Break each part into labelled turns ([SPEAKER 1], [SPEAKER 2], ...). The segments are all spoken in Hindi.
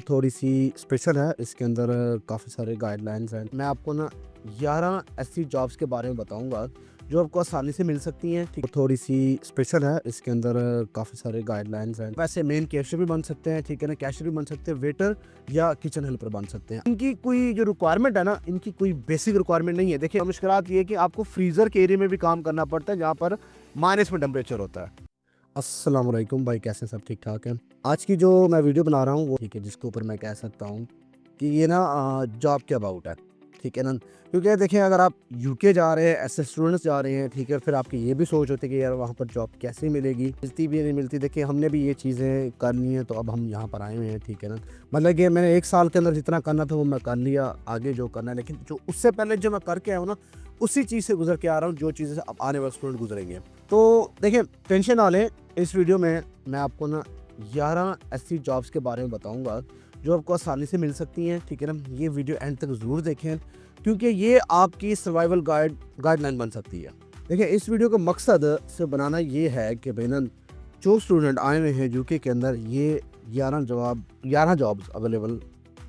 [SPEAKER 1] थोड़ी सी स्पेशल है। इसके अंदर काफ़ी सारे गाइडलाइंस हैं। मैं आपको ना 11 ऐसी जॉब्स के बारे में बताऊंगा जो आपको आसानी से मिल सकती हैं। ठीक, थोड़ी सी स्पेशल है। इसके अंदर काफ़ी सारे गाइडलाइंस हैं। वैसे मेन कैशियर भी बन सकते हैं, ठीक है ना, कैशियर भी बन सकते हैं, वेटर या किचन हेल्पर बन सकते हैं। इनकी कोई जो रिक्वायरमेंट है ना, इनकी कोई बेसिक रिक्वायरमेंट नहीं है। देखिए, मुश्किलात ये है कि आपको फ्रीज़र के एरिया में भी काम करना पड़ता है जहाँ पर माइनस में टेम्परेचर होता है। अस्सलाम वालेकुम भाई, कैसे हैं? सब ठीक ठाक हैं। आज की जो मैं वीडियो बना रहा हूँ वो ठीक है, जिसके ऊपर मैं कह सकता हूँ कि ये ना जॉब के अबाउट है, ठीक है ना। क्योंकि देखिए, अगर आप यूके जा रहे हैं, ऐसे स्टूडेंट्स जा रहे हैं, ठीक है, फिर आपकी ये भी सोच होती है कि यार वहाँ पर जॉब कैसे मिलेगी, मिलती भी नहीं मिलती। देखिए, हमने भी ये चीज़ें करनी है तो अब हम यहाँ पर आए हुए हैं, ठीक है ना। मतलब कि मैंने 1 साल के अंदर जितना करना था वो मैं कर लिया, आगे जो करना है, लेकिन जो उससे पहले जो मैं करके आया हूँ ना, उसी चीज़ से गुजर के आ रहा हूँ जो चीज़ें अब आने वाले स्टूडेंट गुजरेंगे। तो देखिए, टेंशन ना लें। इस वीडियो में मैं आपको ना 11 ऐसी जॉब्स के बारे में बताऊंगा जो आपको आसानी से मिल सकती हैं, ठीक है ना। ये वीडियो एंड तक ज़रूर देखें क्योंकि ये आपकी सर्वाइवल गाइडलाइन बन सकती है। देखिए, इस वीडियो का मकसद से बनाना ये है कि भाई ना, जो स्टूडेंट आए हुए हैं यूके के अंदर, ये 11 जॉब्स अवेलेबल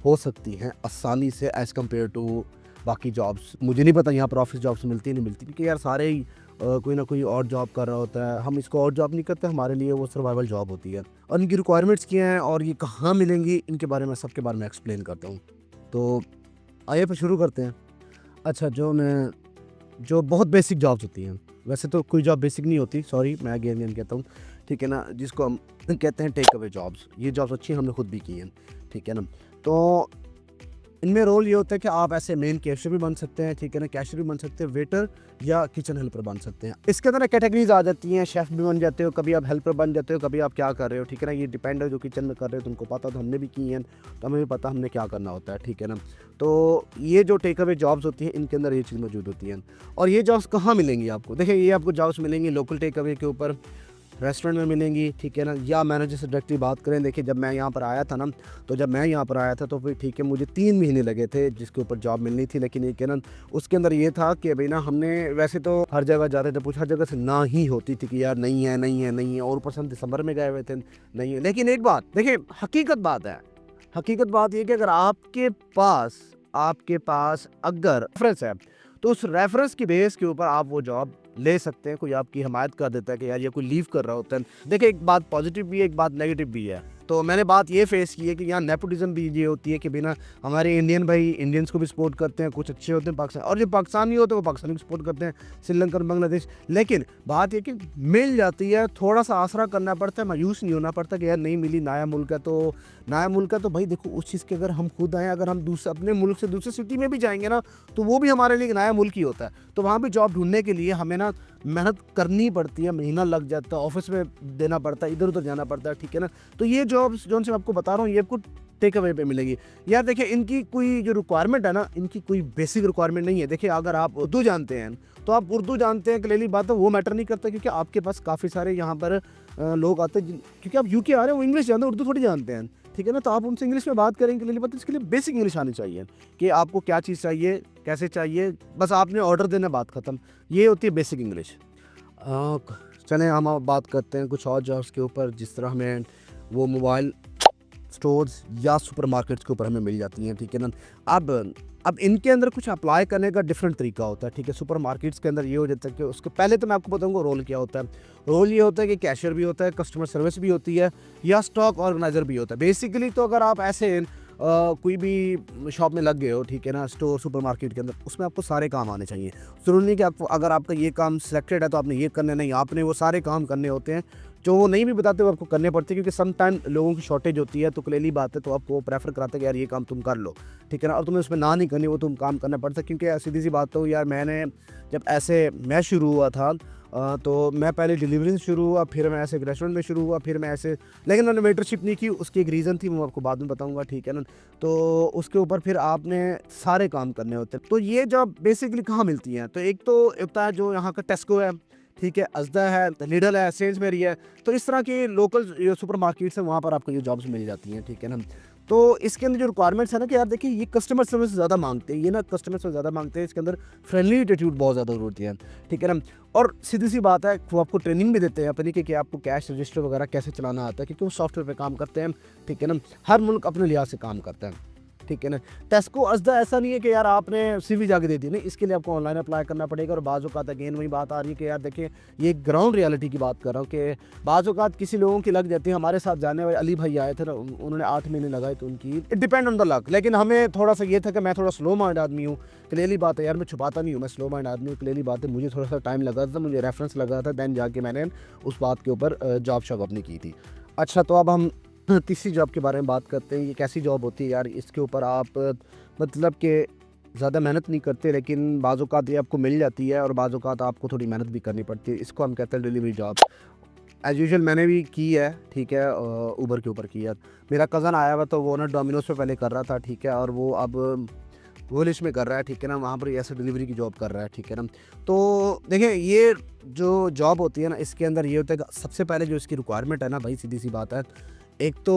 [SPEAKER 1] हो सकती हैं आसानी से एज़ कम्पेयर टू बाकी जॉब्स। मुझे नहीं पता यहाँ पर ऑफिस जॉब्स मिलती नहीं मिलती, क्योंकि यार सारे ही कोई ना कोई और जॉब कर रहा होता है। हम इसको और जॉब नहीं करते, हमारे लिए वो सर्वाइवल जॉब होती है। और इनकी रिक्वायरमेंट्स क्या हैं और ये कहाँ मिलेंगी, इनके बारे में सबके बारे में एक्सप्लेन करता हूँ। तो आइए फिर शुरू करते हैं। अच्छा, जो बहुत बेसिक जॉब्स होती हैं, वैसे तो कोई जॉब बेसिक नहीं होती, सॉरी मैं अगेन कहता हूँ, ठीक है ना, जिसको हम कहते हैं टेक अवे जॉब्स। ये जॉब्स अच्छी हैं, हमने खुद भी की हैं, ठीक है ना। तो इनमें रोल ये होता है कि आप ऐसे मेन कैशियर भी बन सकते हैं, ठीक है ना, कैशियर भी बन सकते हैं, वेटर या किचन हेल्पर बन सकते हैं। इसके अंदर कैटेगरीज आ जाती हैं, शेफ़ भी बन जाते हो, कभी आप हेल्पर बन जाते हो, कभी आप क्या कर रहे हो, ठीक है ना। ये डिपेंड है जो किचन में कर रहे हो, तुमको पता, तो हमने भी की हैं, तो हमें भी पता हमने क्या करना होता है, ठीक है ना। तो ये जो टेक अवे जॉब्स होती हैं, इनके अंदर ये चीज़ मौजूद होती हैं। और ये जॉब्स कहाँ मिलेंगी आपको? देखिए, ये आपको जॉब्स मिलेंगी लोकल टेक अवे के ऊपर, रेस्टोरेंट में मिलेंगी, ठीक है ना, या मैनेजर से डायरेक्टली बात करें। देखिए, जब मैं यहाँ पर आया था ना, तो जब मैं यहाँ पर आया था तो फिर ठीक है, मुझे 3 महीने लगे थे जिसके ऊपर जॉब मिलनी थी। लेकिन ये ना, उसके अंदर ये था कि भाई ना, हमने वैसे तो हर जगह जाते थे, पूछा, हर जगह से ना ही होती थी कि यार नहीं है, नहीं है, नहीं है। और ऊपर से हम दिसंबर में गए हुए थे, नहीं है। लेकिन एक बात देखिए, हकीकत बात है, हकीकत बात ये कि अगर आपके पास अगर रेफरेंस है, तो उस रेफरेंस की बेस के ऊपर आप वो जॉब ले सकते हैं। कोई आपकी हिमायत कर देता है कि यार ये कोई लीव कर रहा होता है। देखिए, एक बात पॉजिटिव भी है, एक बात नेगेटिव भी है। तो मैंने बात ये फेस की है कि यहाँ नेपोटिज्म भी ये होती है कि बिना, हमारे इंडियन भाई इंडियंस को भी सपोर्ट करते हैं, कुछ अच्छे होते हैं पाकिस्तान, और जो पाकिस्तानी होते हैं वो पाकिस्तानी को सपोर्ट करते हैं, श्रीलंका, बांग्लादेश। लेकिन बात ये कि मिल जाती है, थोड़ा सा आसरा करना पड़ता है, मायूस नहीं होना पड़ता कि यार नहीं मिली, नया मुल्क है। तो नया मुल्क है तो भाई देखो, उस चीज़ के अगर हम खुद आएँ, अगर हम दूसरे अपने मुल्क से दूसरे सिटी में भी जाएंगे ना, तो वो भी हमारे लिए एक नया मुल्क ही होता है। तो वहाँ भी जॉब ढूंढने के लिए हमें ना मेहनत करनी पड़ती है, महीना लग जाता है, ऑफिस में देना पड़ता है, इधर उधर जाना पड़ता है, ठीक है ना। तो ये जॉब्स जो मैं आपको बता रहा हूँ, ये आपको टेक अवे पे मिलेगी। यार देखिए, इनकी कोई जो रिक्वायरमेंट है ना, इनकी कोई बेसिक रिक्वायरमेंट नहीं है। देखिए, अगर आप उर्दू जानते हैं तो आप उर्दू जानते हैं, क्लियरली बात है, वो मैटर नहीं करता, क्योंकि आपके पास काफ़ी सारे यहाँ पर लोग आते हैं क्योंकि आप यूके आ रहे हैं, वो इंग्लिश जानते हैं, उर्दू थोड़ी जानते हैं, ठीक है ना। तो आप उनसे इंग्लिश में बात करेंगे, क्लियरली बात है, इसके लिए बेसिक इंग्लिश आनी चाहिए कि आपको क्या चीज़ चाहिए, कैसे चाहिए, बस आपने ऑर्डर देना, बात ख़त्म। ये होती है बेसिक इंग्लिश। चलें, हम अब बात करते हैं कुछ और जॉब्स के ऊपर, जिस तरह हमें वो मोबाइल स्टोर्स या सुपरमार्केट्स के ऊपर हमें मिल जाती हैं, ठीक है ना। अब इनके अंदर कुछ अप्लाई करने का डिफरेंट तरीका होता है, ठीक है। सुपरमार्केट्स के अंदर ये हो जाता है कि उसके पहले तो मैं आपको बताऊंगा रोल क्या होता है। रोल ये होता है कि कैशियर भी होता है, कस्टमर सर्विस भी होती है, या स्टॉक ऑर्गेनाइजर भी होता है। बेसिकली तो अगर आप ऐसे कोई भी शॉप में लग गए हो, ठीक है ना, स्टोर सुपरमार्केट के अंदर, उसमें आपको सारे काम आने चाहिए। ज़रूरी नहीं कि आपको, अगर आपका ये काम सिलेक्टेड है तो आपने ये करना, नहीं, आपने वो सारे काम करने होते हैं जो वो नहीं भी बताते वो आपको करने पड़ते हैं, क्योंकि सम टाइम लोगों की शॉर्टेज होती है। तो क्लियरली बात है, तो आपको वो प्रेफर कराते हैं कि यार ये काम तुम कर लो, ठीक है ना। और तुम्हें उसमें ना नहीं करनी, वो तुम काम करना पड़ता है, क्योंकि सीधी सी बात तो यार, जब मैं शुरू हुआ था, तो मैं पहले डिलीवरी से शुरू हुआ, फिर मैं ऐसे रेस्टोरेंट में शुरू हुआ, फिर मैं ऐसे, लेकिन मैंने वेटरशिप नहीं की। उसकी एक रीज़न थी, वो आपको बाद में बताऊंगा, ठीक है ना। तो उसके ऊपर फिर आपने सारे काम करने होते हैं। तो ये जॉब बेसिकली कहाँ मिलती हैं? तो एक तो होता है जो यहाँ का टेस्को है, ठीक है, अज़दा है, लिडल है, सेंसबेरी है। तो इस तरह के लोकल सुपर मार्केट्स हैं, वहाँ पर आपको ये जॉब्स मिल जाती हैं, ठीक है ना। तो इसके अंदर जो रिक्वायरमेंट्स है ना कि यार देखिए ये कस्टमर सर्विस ज़्यादा मांगते हैं, ये ना कस्टमर से ज़्यादा मांगते हैं, इसके अंदर फ्रेंडली एटीट्यूड बहुत ज़्यादा होती है, ठीक है ना। और सीधी-सी बात है, वो आपको ट्रेनिंग भी देते हैं अपनी कि आपको कैश रजिस्टर वगैरह कैसे चलाना आता है, क्योंकि वो सॉफ्टवेयर पे काम करते हैं, ठीक है ना। हर मुल्क अपने लिहाज से काम करता है, ठीक है ना। टेस्को असदा ऐसा नहीं है कि यार आपने सीवी जाके दे दी, नहीं, इसके लिए आपको ऑनलाइन अप्लाई करना पड़ेगा। और बाज़ औक़ात अगेन वही बात आ रही है कि यार देखिए ये ग्राउंड रियलिटी की बात कर रहा हूँ कि बाज़ औक़ात किसी लोगों की लग जाती है। हमारे साथ जाने वाले अली भाई आए थे ना, उन्होंने 8 महीने लगाए, तो उनकी it depend on the luck. लेकिन हमें थोड़ा सा ये था कि मैं थोड़ा स्लो माइंड आदमी हूँ, क्लियरली बात है यार, मैं छुपाता नहीं हूँ, मैं स्लो माइंड आदमी हूँ, क्लियरली बात है। मुझे थोड़ा सा टाइम लगा था, मुझे रेफरेंस लगा था, दैन जाके मैंने उस बात के ऊपर जॉब शॉप अपनी की थी। अच्छा, तो अब हम तीसरी जॉब के बारे में बात करते हैं। ये कैसी जॉब होती है यार, इसके ऊपर आप मतलब कि ज़्यादा मेहनत नहीं करते, लेकिन बाज़ औक़ात ये आपको मिल जाती है और बाज़ औक़ात आपको थोड़ी मेहनत भी करनी पड़ती है। इसको हम कहते हैं डिलीवरी जॉब। एज़ यूजुअल मैंने भी की है, ठीक है, उबर के ऊपर की है। मेरा कज़न आया हुआ, तो वो ना डोमिनोज़ पे पहले कर रहा था, ठीक है, और वो अब वोलिश में कर रहा है, ठीक है ना, वहाँ पर ऐसे डिलीवरी की जॉब कर रहा है, ठीक है ना। तो देखिए ये जो जॉब होती है ना, इसके अंदर ये होता है कि सबसे पहले जो इसकी रिक्वायरमेंट है ना भाई, सीधी-सी बात है, एक तो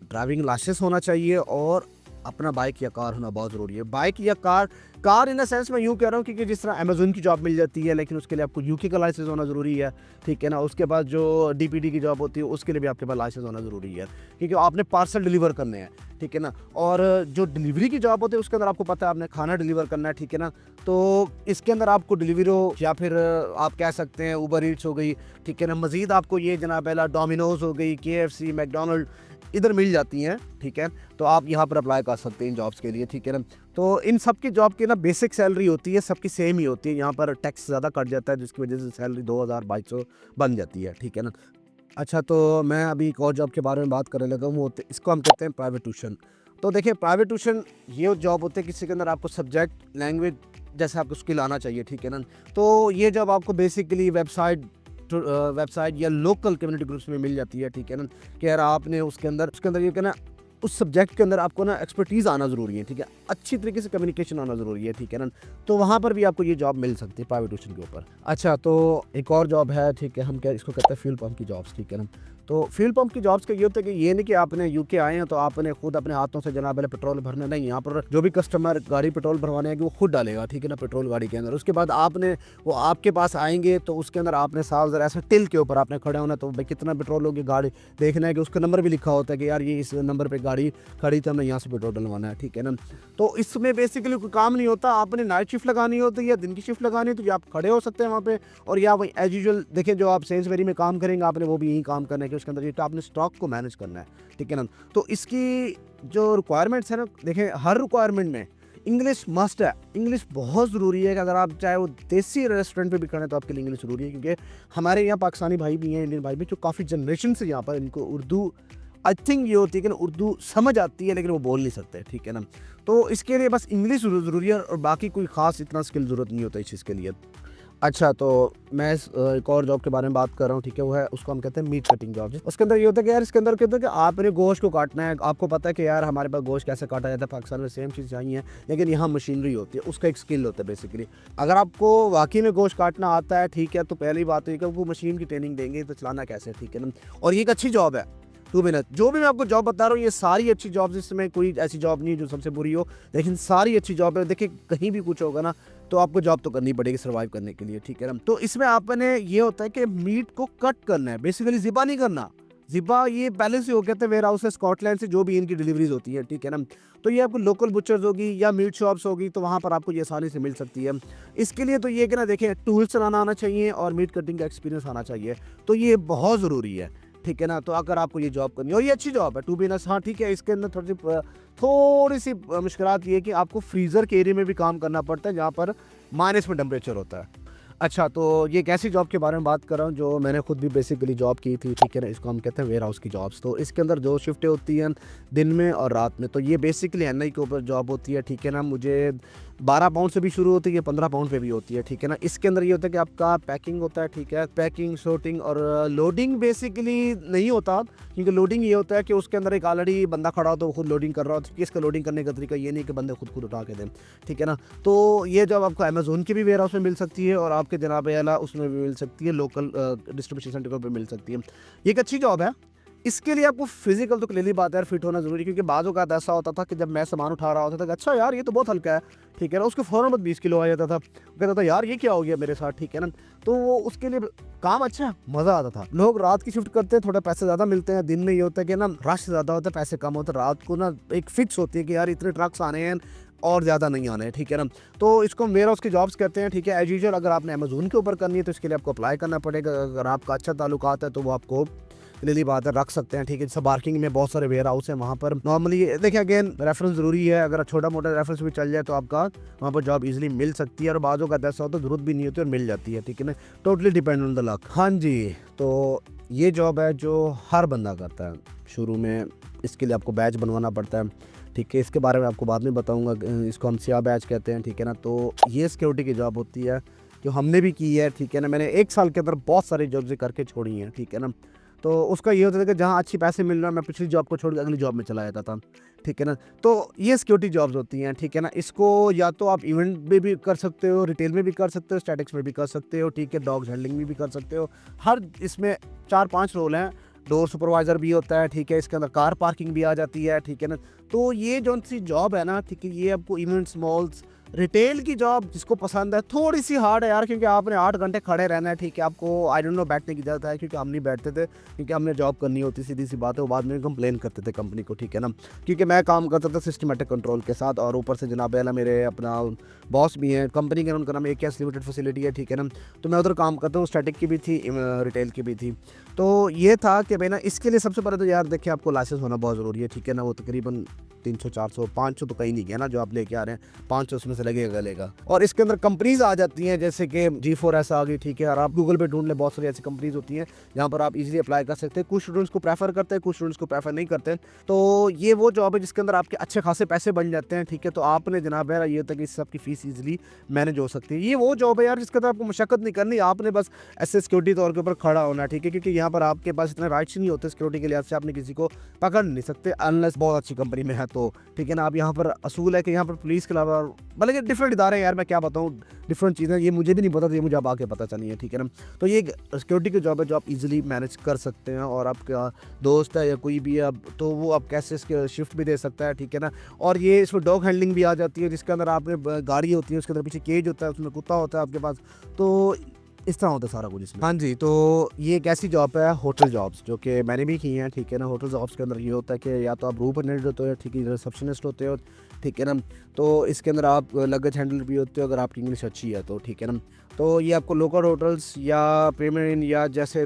[SPEAKER 1] ड्राइविंग लाइसेंस होना चाहिए और अपना बाइक या कार होना बहुत ज़रूरी है। बाइक या कार इन द सेंस मैं यूँ कह रहा हूँ कि जिस तरह अमेज़न की जॉब मिल जाती है, लेकिन उसके लिए आपको यूके का लाइसेंस होना ज़रूरी है, ठीक है ना। उसके बाद जो डीपीडी की जॉब होती है, उसके लिए भी आपके पास लाइसेंस होना ज़रूरी है, क्योंकि आपने पार्सल डिलीवर करने हैं, ठीक है ना। और जो डिलीवरी की जॉब होती है, उसके अंदर आपको पता है आपने खाना डिलीवर करना है, ठीक है ना। तो इसके अंदर आपको डिलीवरी या फिर आप कह सकते हैं उबर ईट्स हो गई, ठीक है ना। मज़ीद आपको ये जनाब वाला डोमिनोज़ हो गई, केएफसी, मैकडॉनल्ड इधर मिल जाती हैं, ठीक है। तो आप यहाँ पर अप्लाई कर सकते हैं इन जॉब्स के लिए, ठीक है ना। तो इन सब की जॉब की ना बेसिक सैलरी होती है, सबकी सेम ही होती है। यहाँ पर टैक्स ज़्यादा कट जाता है, जिसकी वजह से सैलरी 2200 बन जाती है, ठीक है ना। अच्छा, तो मैं अभी एक और जॉब के बारे में बात करने लगा हूँ, इसको हम कहते हैं प्राइवेट ट्यूशन। तो देखिए प्राइवेट ट्यूशन ये जॉब होती है किसी के अंदर आपको सब्जेक्ट लैंग्वेज जैसे आपको स्किल आना चाहिए, ठीक है ना। तो ये जॉब आपको बेसिकली वेबसाइट या लोकल कम्युनिटी ग्रुप्स में मिल जाती है, ठीक है ना। कि यार आपने उसके अंदर ये कहना उस सब्जेक्ट के अंदर आपको ना एक्सपर्टीज़ आना ज़रूरी है, ठीक है, अच्छी तरीके से कम्युनिकेशन आना ज़रूरी है, ठीक है ना। तो वहाँ पर भी आपको ये जॉब मिल सकती है प्राइवेट ट्यूशन के ऊपर। अच्छा, तो एक और जॉब है, ठीक है, हम क्या इसको कहते हैं फ्यूल पंप की जॉब्स, ठीक है ना। तो फ्यूल पंप की जॉब्स का ये होता है कि ये नहीं कि आपने यूके आए हैं तो आपने खुद अपने हाथों से जनाब वाले पेट्रोल भरना, नहीं, यहाँ पर जो भी कस्टमर गाड़ी पेट्रोल भरवाने आएगी वो खुद डालेगा, ठीक है ना, पेट्रोल गाड़ी के अंदर। उसके बाद वो आपके पास आएंगे, तो उसके अंदर आपने साफ ज़रा ऐसे टिल के ऊपर आपने खड़े होना, तो भाई कितना पेट्रोल होगी गाड़ी देखना है कि उसका नंबर भी लिखा होता है कि यार ये इस नंबर पर गाड़ी खड़ी, तो हमने यहाँ से पेट्रोल डलवाना है, ठीक है ना। तो इसमें बेसिकली कोई काम नहीं होता, आपने नाइट शिफ्ट लगानी होती है या दिन की शिफ्ट लगानी है, तो आप खड़े हो सकते हैं वहाँ पे। और या वही एज यूजुअल देखें, जो आप सेंसबेरी में काम करेंगे आपने वो भी यही काम करना है कि उसके अंदर ये आपने स्टॉक को मैनेज करना है, ठीक है ना। तो इसकी जो रिक्वायरमेंट्स है ना, देखें हर रिक्वायरमेंट में इंग्लिश मस्ट है। इंग्लिश बहुत ज़रूरी है कि अगर आप चाहे वो देसी रेस्टोरेंट पे भी खड़े हैं तो आपके लिए इंग्लिश ज़रूरी है, क्योंकि हमारे यहाँ पाकिस्तानी भाई भी हैं, इंडियन भाई भी, जो काफ़ी जनरेशन से यहाँ पर इनको उर्दू आई थिंक ये होती है कि ना उर्दू समझ आती है लेकिन वो बोल नहीं सकते, ठीक है ना। तो इसके लिए बस इंग्लिश ज़रूरी है और बाकी कोई ख़ास इतना स्किल ज़रूरत नहीं होता इस चीज़ के लिए। अच्छा, तो मैं एक और जॉब के बारे में बात कर रहा हूँ, ठीक है, वो है उसको हम कहते हैं मीट कटिंग जॉब। उसके अंदर ये होता है कि यार इसके अंदर कहते हैं कि आपने गोश्त को काटना है। आपको पता है कि यार हमारे पास गोश्त कैसे काटा जाता है, पाकिस्तान में सेम चीज़ चाहिए, लेकिन यहाँ मशीनरी होती है, उसका एक स्किल होता है बेसिकली। अगर आपको वाकई में गोश्त काटना आता है, ठीक है, तो पहली बात है कि वो मशीन की ट्रेनिंग देंगे तो चलाना कैसे, ठीक है ना। और ये एक अच्छी जॉब है, 2 मिनट जो भी मैं आपको जॉब बता रहा हूँ ये सारी अच्छी जॉब्स, इसमें कोई ऐसी जॉब नहीं है जो सबसे बुरी हो, लेकिन सारी अच्छी जॉब है। देखिए कहीं भी कुछ होगा ना तो आपको जॉब तो करनी पड़ेगी सर्वाइव करने के लिए, ठीक है ना। तो इसमें आपने ये होता है कि मीट को कट करना है, बेसिकली ज़िबा नहीं करना। ज़िबा ये पहले से हो गया था वेयर हाउस से, स्कॉटलैंड से जो भी इनकी डिलीवरीज होती है, ठीक है ना। तो ये आपको लोकल बुचर्स होगी या मीट शॉप्स होगी, तो वहाँ पर आपको ये आसानी से मिल सकती है। इसके लिए तो ये कि ना देखें टूल्स चलाना आना चाहिए और मीट कटिंग का एक्सपीरियंस आना चाहिए, तो ये बहुत ज़रूरी है, ठीक है ना। तो अगर आपको ये जॉब करनी है और ये अच्छी जॉब है, टू बी ऑनेस्ट, हाँ ठीक है, इसके अंदर थोड़ी सी मुश्किलात ये है कि आपको फ्रीज़र के एरिया में भी काम करना पड़ता है जहाँ पर माइनस में टेम्परेचर होता है। अच्छा, तो ये एक ऐसी जॉब के बारे में बात कर रहा हूँ जो मैंने खुद भी बेसिकली जॉब की थी, ठीक है ना। इसको हम कहते हैं वेयर हाउस की जॉब्स। तो इसके अंदर 2 शिफ्टें होती हैं, दिन में और रात में। तो ये बेसिकली एनआई के ऊपर जॉब होती है, ठीक है ना। मुझे 12 पाउंड से भी शुरू होती है, 15 पाउंड पे भी होती है, ठीक है ना। इसके अंदर ये होता है कि आपका पैकिंग होता है, ठीक है, पैकिंग, शॉर्टिंग और लोडिंग बेसिकली नहीं होता, क्योंकि लोडिंग ये होता है कि उसके अंदर एक ऑलरेडी बंदा खड़ा हो तो वो खुद लोडिंग कर रहा हो। तो इसका लोडिंग करने का तरीका ये नहीं कि बंदे खुद उठा के दें, ठीक है ना। तो ये जॉब आपको अमेज़न के भी वेयर हाउस में मिल सकती है और आपके जनाब आला उसमें भी मिल सकती है, लोकल डिस्ट्रीब्यूशन सेंटर पर मिल सकती है। ये एक अच्छी जॉब है, इसके लिए आपको फिजिकल तो क्लियरली बात है यार फिट होना जरूरी है, क्योंकि बाजू का ऐसा होता था कि जब मैं सामान उठा रहा होता था, अच्छा यार ये तो बहुत हल्का है, ठीक है ना, उसके फ़ौरन बाद 20 किलो आ जाता था, वो कहता था यार ये क्या हो गया मेरे साथ, ठीक है ना। तो वो उसके लिए काम अच्छा है, मज़ा आता था। लोग रात की शिफ्ट करते हैं, थोड़ा पैसे ज़्यादा मिलते हैं, दिन में ये होता है कि ना रश ज़्यादा होता है, पैसे कम होते हैं, रात को ना एक फिक्स होती है कि यार इतने ट्रक्स आने हैं और ज़्यादा नहीं आने हैं, ठीक है ना। तो इसको वेयर हाउस की जॉब्स कहते हैं, ठीक है। एज यूजुअल अगर आपने अमेज़न के ऊपर करनी है तो इसके लिए आपको अप्लाई करना पड़ेगा। अगर आपका अच्छा ताल्लुकात है तो वो आपको क्लियरली बात है रख सकते हैं, ठीक है। जैसे पार्किंग में बहुत सारे वेयर हाउस हैं, वहाँ पर नॉर्मली देखिए अगेन रेफरेंस ज़रूरी है, अगर छोटा मोटा रेफरेंस भी चल जाए तो आपका वहाँ पर जॉब इजीली मिल सकती है, और बाजू का ऐसा होता है ज़रूरत भी नहीं होती और मिल जाती है, ठीक है ना। Totally depend on the luck. हाँ जी, तो ये जॉब है जो हर बंदा करता है शुरू में, इसके लिए आपको बैच बनवाना पड़ता है, ठीक है। इसके बारे में आपको बाद में बताऊँगा, इसको हम सिया बैच कहते हैं, ठीक है ना। तो ये सिक्योरिटी की जॉब होती है जो हमने भी की है, ठीक है ना। मैंने 1 साल के अंदर बहुत सारी जॉब्स करके छोड़ी हैं, ठीक है ना। तो उसका ये होता था कि जहाँ अच्छी पैसे मिल रहा है मैं पिछली जॉब को छोड़ के अगली जॉब में चला जाता था, ठीक है ना। तो ये सिक्योरिटी जॉब्स होती हैं, ठीक है ना। इसको या तो आप इवेंट में भी कर सकते हो, रिटेल में भी कर सकते हो, स्टैटिक्स में भी कर सकते हो, ठीक है, डॉग हैंडलिंग में भी कर सकते हो। हर इसमें 4-5 रोल हैं। डोर सुपरवाइज़र भी होता है, ठीक है, इसके अंदर कार पार्किंग भी आ जाती है, ठीक है ना। तो ये जो सी जॉब है ना, ठीक है, ये आपको इवेंट्स, मॉल्स, रिटेल की जॉब जिसको पसंद है, थोड़ी सी हार्ड है यार, क्योंकि आपने 8 घंटे खड़े रहना है, ठीक है। आपको आई डोंट नो बैठने की ज़रूरत है, क्योंकि हम नहीं बैठते थे, क्योंकि हमने जॉब करनी होती, सीधी सी बात है। वो बाद में कंप्लेन करते थे कंपनी को, ठीक है ना, क्योंकि मैं काम करता था सिस्टमेटिक कंट्रोल के साथ, और ऊपर से जनाब आला मेरे अपना बॉस भी हैं कंपनी के, उनका नाम AKS लिमिटेड फैसिलिटी है, ठीक है ना। तो मैं उधर काम करता हूँ, स्टैटिक की भी थी, रिटेल की भी थी। तो ये था कि भाई ना इसके लिए सबसे पहले तो यार देखिए आपको लाइसेंस होना बहुत ज़रूरी है, ठीक है ना। वो तकरीबन 300, 400, 500 तो कहीं नहीं गया ना जो आप लेके आ रहे हैं, 500 उसमें से लगेगा। और इसके अंदर कंपनीज आ जाती हैं, जैसे कि G4S आ गई, ठीक है। और आप गूगल पे ढूंढ ले, बहुत सारी ऐसी कंपनीज होती हैं जहाँ पर आप इजीली अप्लाई कर सकते हैं। कुछ स्टूडेंट्स को प्रेफर करते हैं, कुछ स्टूडेंट्स को प्रेफर नहीं करते। तो ये वो जॉब है जिसके अंदर आपके अच्छे खासे पैसे बन जाते हैं, ठीक है। तो आपने जनाब यार ये होता है कि इससे आपकी फीस ईजिली मैनेज हो सकती है। ये वो जॉब है यार जिसके अंदर आपको मशक्कत नहीं करनी, आपने बस ऐसे सिक्योरिटी तौर के ऊपर खड़ा होना, ठीक है। क्योंकि यहाँ पर आपके पास इतने राइट्स नहीं होते सिक्योरिटी के लिहाज से, आपने किसी को पकड़ नहीं सकते अनलेस बहुत अच्छी कंपनी में है तो, ठीक है ना। आप यहाँ पर असूल है कि यहाँ पर पुलिस के अलावा भले डिफरेंट इदारे हैं यार, मैं क्या बताऊँ, डिफरेंट चीज़ें, ये मुझे भी नहीं पता था, ये मुझे अब आके पता चली है, ठीक है ना। तो ये सिक्योरिटी की जॉब है जो आप इजीली मैनेज कर सकते हैं, और आपका दोस्त है या कोई भी है अब तो वो आप कैसे इसके शिफ्ट भी दे सकता है, ठीक है ना। और ये इसमें डॉग हैंडलिंग भी आ जाती है, जिसके अंदर आपने गाड़ी होती है, उसके अंदर पीछे केज होता है, उसमें कुत्ता होता है आपके पास, तो इस तरह होता है सारा कुछ इसमें। हाँ जी, तो ये एक ऐसी जॉब है होटल जॉब्स जो कि मैंने भी की हैं, ठीक है ना। होटल जॉब्स के अंदर ये होता है कि या तो आप रूम अटेंडेंट होते हो, ठीक है, रिसेप्शनिस्ट होते हो, ठीक है ना। तो इसके अंदर आप लगेज हैंडलर भी होते हो अगर आपकी इंग्लिश अच्छी है तो, ठीक है ना। तो ये आपको लोकल होटल्स या प्रीमियर इन या जैसे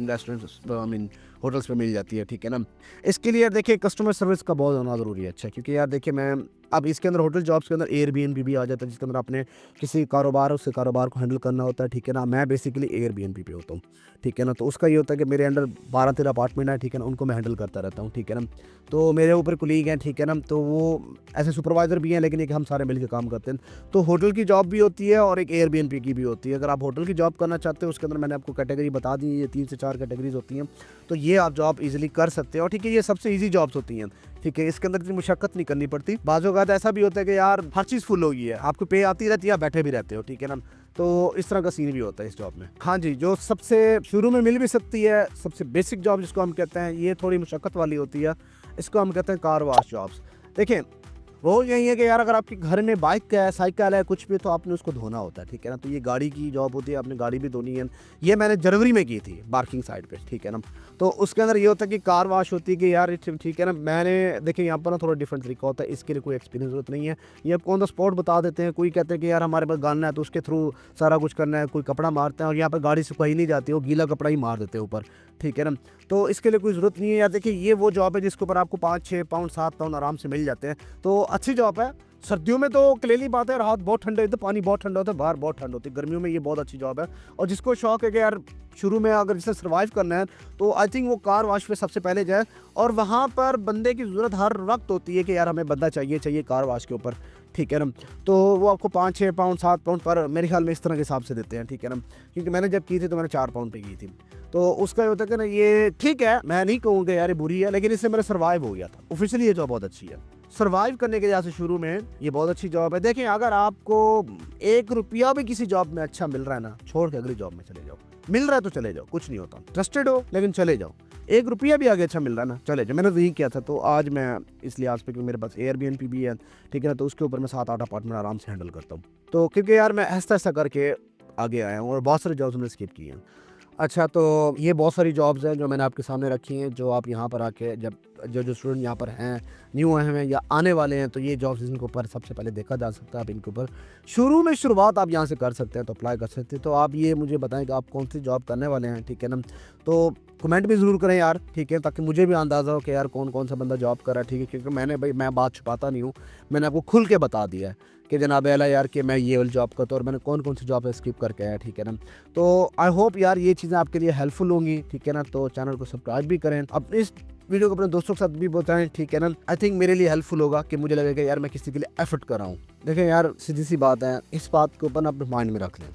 [SPEAKER 1] रेस्टोरेंट्स आई मीन होटल्स पे मिल जाती है, ठीक है ना। इसके लिए यार देखिए कस्टमर सर्विस का बहुत होना ज़रूरी है, अच्छा, क्योंकि यार देखिए मैं अब इसके अंदर होटल जॉब्स के अंदर एयरबीएनबी भी आ जाता है, जिसके अंदर आपने किसी कारोबार उसके कारोबार को हैंडल करना होता है, ठीक है ना। मैं बेसिकली एयरबीएनबी पे होता हूँ, ठीक है ना। तो उसका ये होता है कि मेरे अंडर 12-13 अपार्टमेंट है, ठीक है ना, उनको मैं हैंडल करता रहता हूँ, ठीक है ना। तो मेरे ऊपर कुलीग हैं, ठीक है ना, तो वो ऐसे सुपरवाइज़र भी हैं, लेकिन एक हम सारे मिलकर काम करते हैं। तो होटल की जॉब भी होती है और एक एयरबीएनबी की भी होती है। अगर आप होटल की जॉब करना चाहते हो, उसके अंदर मैंने आपको कैटेगरी बता दी, ये 3 से 4 कैटेगरीज होती हैं, तो ये आप जॉब ईजिली कर सकते हो, ठीक है। ये सबसे ईजी जॉब्स होती हैं, ठीक है, इसके अंदर इतनी मुशक्कत नहीं करनी पड़ती। बाज़ औक़ात ऐसा भी होता है कि यार हर चीज़ फुल हो गई है, आपको पे आती रहती है, आप बैठे भी रहते हो, ठीक है ना। तो इस तरह का सीन भी होता है इस जॉब में। हाँ जी, जो सबसे शुरू में मिल भी सकती है, सबसे बेसिक जॉब जिसको हम कहते हैं, ये थोड़ी मुशक्कत वाली होती है, इसको हम कहते हैं कार वॉश जॉब्स। देखें वो यही है कि यार अगर आपके घर में बाइक है, साइकिल है, कुछ भी, तो आपने उसको धोना होता है, ठीक है ना। तो ये गाड़ी की जॉब होती है, आपने गाड़ी भी धोनी है। ये मैंने जनवरी में की थी पार्किंग साइड पे, ठीक है ना। तो उसके अंदर ये होता है कि कार वॉश होती है कि यार ठीक है ना। मैंने देखिए यहाँ पर ना थोड़ा डिफरेंट तरीका होता है, इसके लिए कोई एक्सपीरियंस जरूरत नहीं है, ये आपको ऑन द स्पॉट बता देते हैं। कोई कहते हैं कि यार हमारे पास गन है तो उसके थ्रू सारा कुछ करना है, कोई कपड़ा मारते हैं, और यहाँ पर गाड़ी से कहीं नहीं जाती, वो गीला कपड़ा ही मार देते हैं ऊपर, ठीक है ना। तो इसके लिए कोई ज़रूरत नहीं है यार। देखिए ये वो जॉब है जिसके ऊपर आपको 5-6 पाउंड 7 पाउंड आराम से मिल जाते हैं, तो अच्छी जॉब है। सर्दियों में तो क्लियरली बात है, रात बहुत ठंडे होते, पानी बहुत ठंडा होता है, बाहर बहुत ठंड होती है। गर्मियों में ये बहुत अच्छी जॉब है, और जिसको शौक है कि यार शुरू में अगर जिसे सर्वाइव करना है तो आई थिंक वो कार वॉश पे सबसे पहले जाए। और वहाँ पर बंदे की ज़रूरत हर वक्त होती है कि यार हमें बंदा चाहिए कार वॉश के ऊपर, ठीक है ना। तो वो आपको 5-6 पाउंड 7 पाउंड पर मेरे ख्याल में इस तरह के हिसाब से देते हैं, ठीक है ना। क्योंकि मैंने जब की थी तो मैंने 4 पाउंड पे की थी। तो उसका ये होता है कि ना, ये ठीक है, मैं नहीं कहूँगा यार ये बुरी है, लेकिन इससे मेरा सर्वाइव हो गया था। ऑफिशियली ये जॉब बहुत अच्छी है, सर्वाइव करने के जैसे शुरू में ये बहुत अच्छी जॉब है। देखें अगर आपको 1 रुपया भी किसी जॉब में अच्छा मिल रहा है ना, छोड़ के अगली जॉब में चले जाओ। मिल रहा है तो चले जाओ, कुछ नहीं होता, ट्रस्टेड हो लेकिन चले जाओ, 1 रुपया भी आगे अच्छा मिल रहा है ना, चले जो मैंने तो यही किया था। तो आज मैं इस लिहाज पे, क्योंकि मेरे पास एयरबीएनबी भी है, ठीक है ना, तो उसके ऊपर मैं 7-8 अपार्टमेंट आराम से हैंडल करता हूँ। तो क्योंकि यार मैं ऐसा-ऐसा करके आगे आया हूँ और बहुत सारे जॉब्स मैंने स्किप किए हैं। अच्छा, तो ये बहुत सारी जॉब्स हैं जो मैंने आपके सामने रखी हैं, जो आप यहाँ पर आके जब जो स्टूडेंट यहाँ पर हैं, न्यू आए हैं या आने वाले हैं, तो ये जॉब्स इनके ऊपर सबसे पहले देखा जा सकता है। आप इनके ऊपर शुरू में शुरुआत आप यहाँ से कर सकते हैं, तो अप्लाई कर सकते हैं। तो आप ये मुझे बताएं कि आप कौन सी जॉब करने वाले हैं, ठीक है ना। तो कमेंट भी ज़रूर करें यार, ठीक है, ताकि मुझे भी अंदाज़ा हो कि यार कौन कौन सा बंदा जॉब कर रहा है, ठीक है। क्योंकि मैं बात छुपाता नहीं हूँ, मैंने आपको खुल के बता दिया है कि जनाब आला यार कि मैं ये वाली जॉब करता हूँ और मैंने कौन कौन सी जॉब स्किप करके आया, ठीक है ना। तो आई होप यार ये चीज़ें आपके लिए हेल्पफुल होंगी, ठीक है ना। तो चैनल को सब्सक्राइब भी करें, अपने इस वीडियो को अपने दोस्तों के साथ भी बताएं, ठीक है ना। आई थिंक मेरे लिए हेल्पफुल होगा कि मुझे लगेगा यार मैं किसी के लिए एफर्ट कर रहा हूँ। देखें यार, सीधी सी बात है, इस बात को अपन अपने माइंड में रख लें।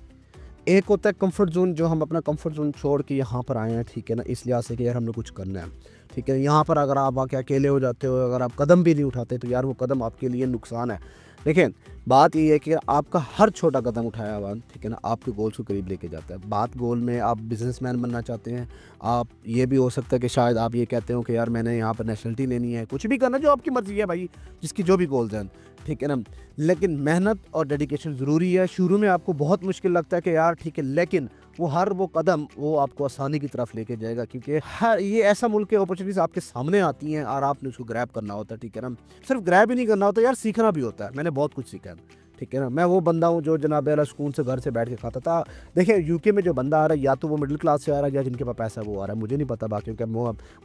[SPEAKER 1] एक होता है कंफर्ट जोन, जो हम अपना कंफर्ट जोन छोड़ के यहाँ पर आए हैं, ठीक है ना, इस लिहाज से कि यार हमने कुछ करना है, ठीक है। यहाँ पर अगर आप आके अकेले हो जाते हो, अगर आप कदम भी नहीं उठाते, तो यार वो कदम आपके लिए नुकसान है। देखें, बात ये है कि आपका हर छोटा कदम उठाया हुआ, ठीक है ना, आपके गोल्स को करीब लेके जाता है। बात गोल में आप बिजनेसमैन बनना चाहते हैं, आप ये भी हो सकता है कि शायद आप ये कहते हो कि यार मैंने यहाँ पर नेशनलिटी लेनी है, कुछ भी करना, जो आपकी मर्जी है भाई, जिसकी जो भी गोल्स हैं, ठीक है ना। लेकिन मेहनत और डेडिकेशन ज़रूरी है। शुरू में आपको बहुत मुश्किल लगता है कि यार ठीक है, लेकिन वो कदम वो आपको आसानी की तरफ लेके जाएगा, क्योंकि हर ये ऐसा मुल्क है, अपॉर्चुनिटीज़ आपके सामने आती हैं और आपने उसको ग्रैब करना होता है, ठीक है ना। सिर्फ ग्रैब ही नहीं करना होता यार, सीखना भी होता है। मैंने बहुत कुछ सीखा है, ठीक है ना। मैं वो बंदा हूँ जो जनाब आला सुकून से घर से बैठ के खाता था। देखिए, यूके में जो बंदा आ रहा है, या तो वो मिडिल क्लास से आ रहा है या जिनके पास पैसा है वो आ रहा है, मुझे नहीं पता बाकी, क्योंकि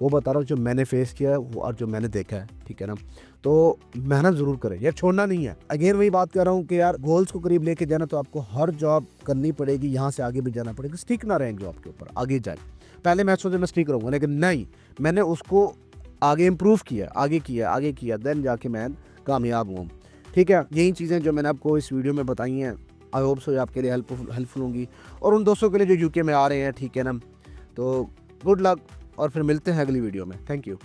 [SPEAKER 1] वो बता रहा हूँ जो मैंने फेस किया है वो और जो मैंने देखा है, ठीक है ना। तो मेहनत ज़रूर करें यार, छोड़ना नहीं है। अगेन वही बात कर रहा हूँ कि यार गोल्स को करीब लेके जाना, तो आपको हर जॉब करनी पड़ेगी, यहाँ से आगे भी जाना पड़ेगा। स्टिक ना रहें जॉब के ऊपर, आगे जाए। पहले मैं सोचा मैं स्टिक रहूँगा, लेकिन नहीं, मैंने उसको आगे इम्प्रूव किया, आगे किया, देन जाके मैं कामयाब हुआ, ठीक है। यही चीज़ें जो मैंने आपको इस वीडियो में बताई हैं, आई होप सो आपके लिए हेल्पफुल होंगी, और उन दोस्तों के लिए जो यूके में आ रहे हैं, ठीक है ना। तो गुड लक, और फिर मिलते हैं अगली वीडियो में। Thank you.